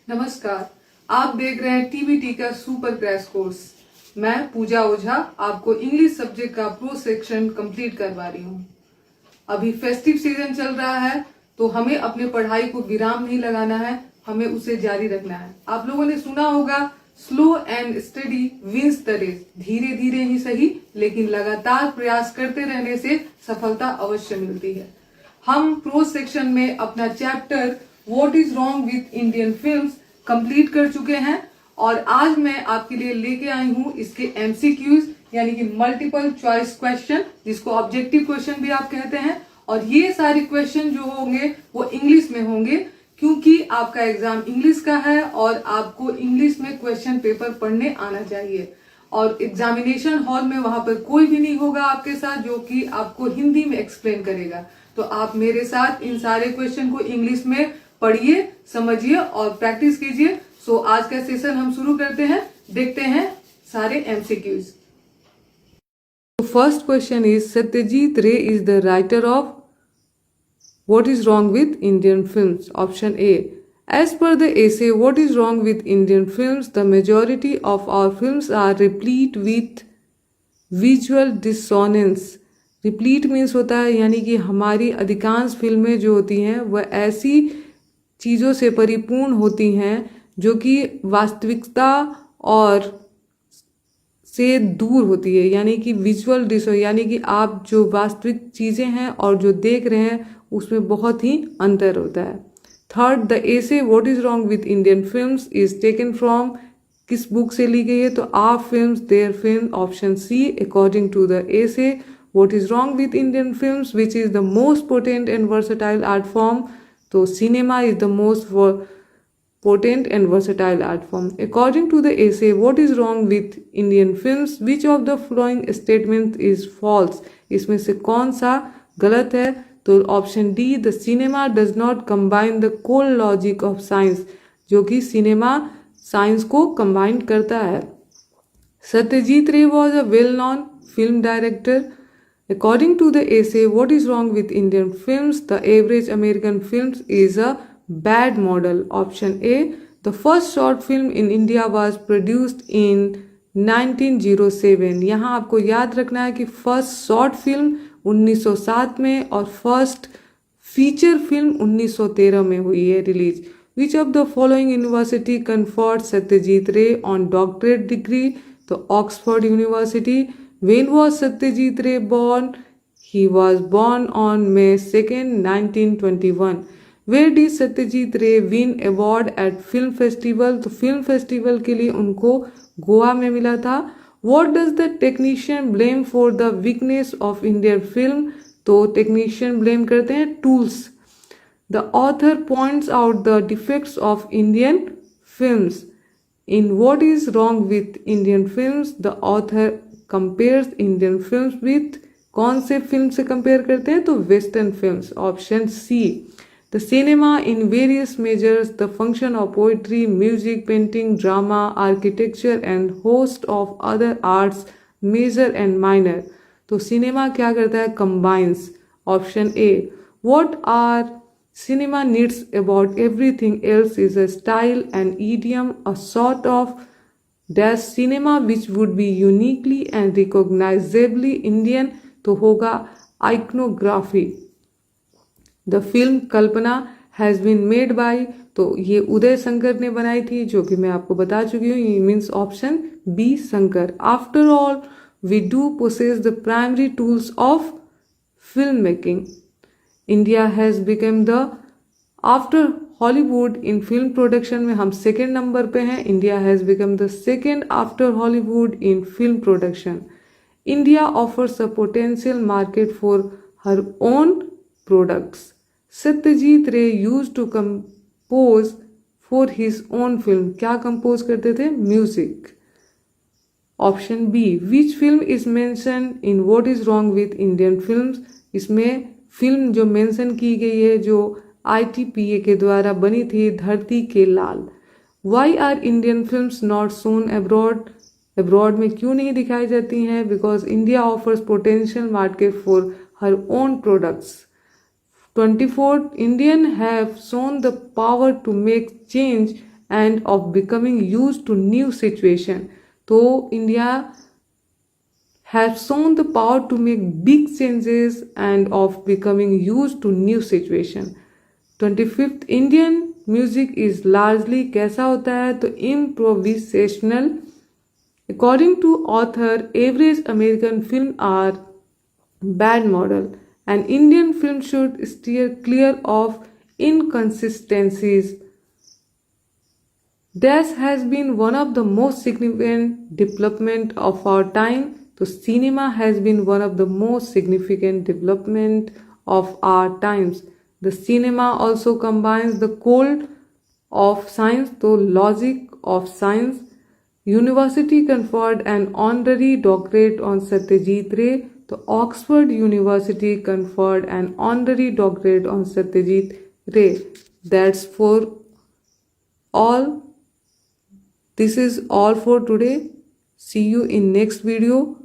नमस्कार, आप देख रहे हैं टीबीटी का सुपर क्रैश कोर्स। मैं पूजा ओझा आपको इंग्लिश सब्जेक्ट का प्रो सेक्शन कंप्लीट करवा रही हूँ। अभी फेस्टिव सीजन चल रहा है तो हमें अपने पढ़ाई को विराम नहीं लगाना है, हमें उसे जारी रखना है। आप लोगों ने सुना होगा slow and steady wins the race. धीरे धीरे ही सही लेकिन लगातार प्रयास करते रहने से सफलता अवश्य मिलती है। हम प्रो सेक्शन में अपना chapter what is wrong with Indian films complete कर चुके हैं और आज मैं आपके लिए लेके आई हूं इसके एमसीक्यूज यानी कि मल्टीपल चॉइस क्वेश्चन, जिसको ऑब्जेक्टिव क्वेश्चन भी आप कहते हैं। और ये सारे क्वेश्चन जो होंगे वो इंग्लिश में होंगे क्योंकि आपका एग्जाम इंग्लिश का है और आपको इंग्लिश में क्वेश्चन पेपर पढ़ने आना चाहिए। और एग्जामिनेशन हॉल में वहां पर कोई भी नहीं होगा आपके साथ जो कि आपको हिंदी में एक्सप्लेन करेगा। तो आप मेरे साथ इन सारे क्वेश्चन को इंग्लिश में पढ़िए, समझिए और प्रैक्टिस कीजिए। सो आज का सेशन हम शुरू करते हैं। देखते हैं सारे MCQs. First question is Satyajit Ray is the writer of what is wrong with Indian films. Option A, as per the essay what is wrong with Indian films, the majority of our films are replete with visual dissonance. Replete means होता है यानी कि हमारी अधिकांश फिल्में जो होती हैं वह ऐसी चीज़ों से परिपूर्ण होती हैं जो कि वास्तविकता और से दूर होती है, यानी कि विजुअल डिसो यानी कि आप जो वास्तविक चीज़ें हैं और जो देख रहे हैं उसमें बहुत ही अंतर होता है। Third, the essay what is wrong with Indian films is taken from, किस बुक से ली गई है? तो our films their film. Option C, according to the essay what is wrong with Indian films which is the most potent and versatile art form. तो cinema is the most potent and versatile art form. According to the essay what is wrong with Indian films, which of the following statement is false? इसमें से कौन सा गलत है? तो option D, the cinema does not combine the cold logic of science, जो कि cinema science को कंबाइन करता है। सत्यजीत रे was a well non film director. According to the essay what is wrong with Indian films, the average American films is a bad model. Option A, the first short film in India was produced in 1907. यहाँ आपको याद रखना है कि first short film 1907 में और first feature film 1913 में हुई है release. Which of the following university conferred Satyajit रे on doctorate degree? तो Oxford university. When was Satyajit Ray born? He was born on May 2nd, 1921. Where did Satyajit Ray win award at film festival? तो film festival के लिए उनको गोवा में मिला था। What does the technician blame for the weakness of Indian film? तो technician blame करते हैं tools. The author points out the defects of Indian films. In what is wrong with Indian films, the author compares Indian films with, कौन से film से compare करते हैं? तो western films. Option C, the cinema in various measures the function of poetry, music, painting, drama, architecture and host of other arts major and minor. तो cinema क्या करता है? Combines. Option A, what are cinema needs about everything else is a style, an idiom, a sort of dash cinema which would be uniquely and recognizably Indian। तो होगा iconography। The film Kalpana has been made by, तो ये उदय शंकर ने बनाई थी जो कि मैं आपको बता चुकी हूँ। ये means option B Shankar. After all we do possess the primary tools of film making. India has become the, after Hollywood in film production में हम सेकेंड नंबर पे हैं। India has become the second after Hollywood in film production. India offers a potential market for her own products. Satyajit Ray used to compose for his own film. क्या compose करते थे? Music. Option B, which film is mention in what is wrong with Indian films? इसमें film जो mention की गई है जो ITPA के द्वारा बनी थी, धरती के लाल। Why are Indian films not shown abroad? Abroad में क्यों नहीं दिखाई जाती हैं? Because India offers potential market for her own products. 24 Indian have shown the power to make change and of becoming used to new situation. So India has shown the power to make big changes and of becoming used to new situation. 25th, Indian music is largely कैसा होता है तो improvisational. According to author average American film are bad model and Indian film should steer clear of inconsistencies. This has been one of the most significant development of our time. So cinema has been one of the most significant development of our times. The cinema also combines the code of science, the logic of science. University conferred an honorary doctorate on Satyajit Ray. The Oxford University conferred an honorary doctorate on Satyajit Ray. That's for all. This is all for today. See you in next video.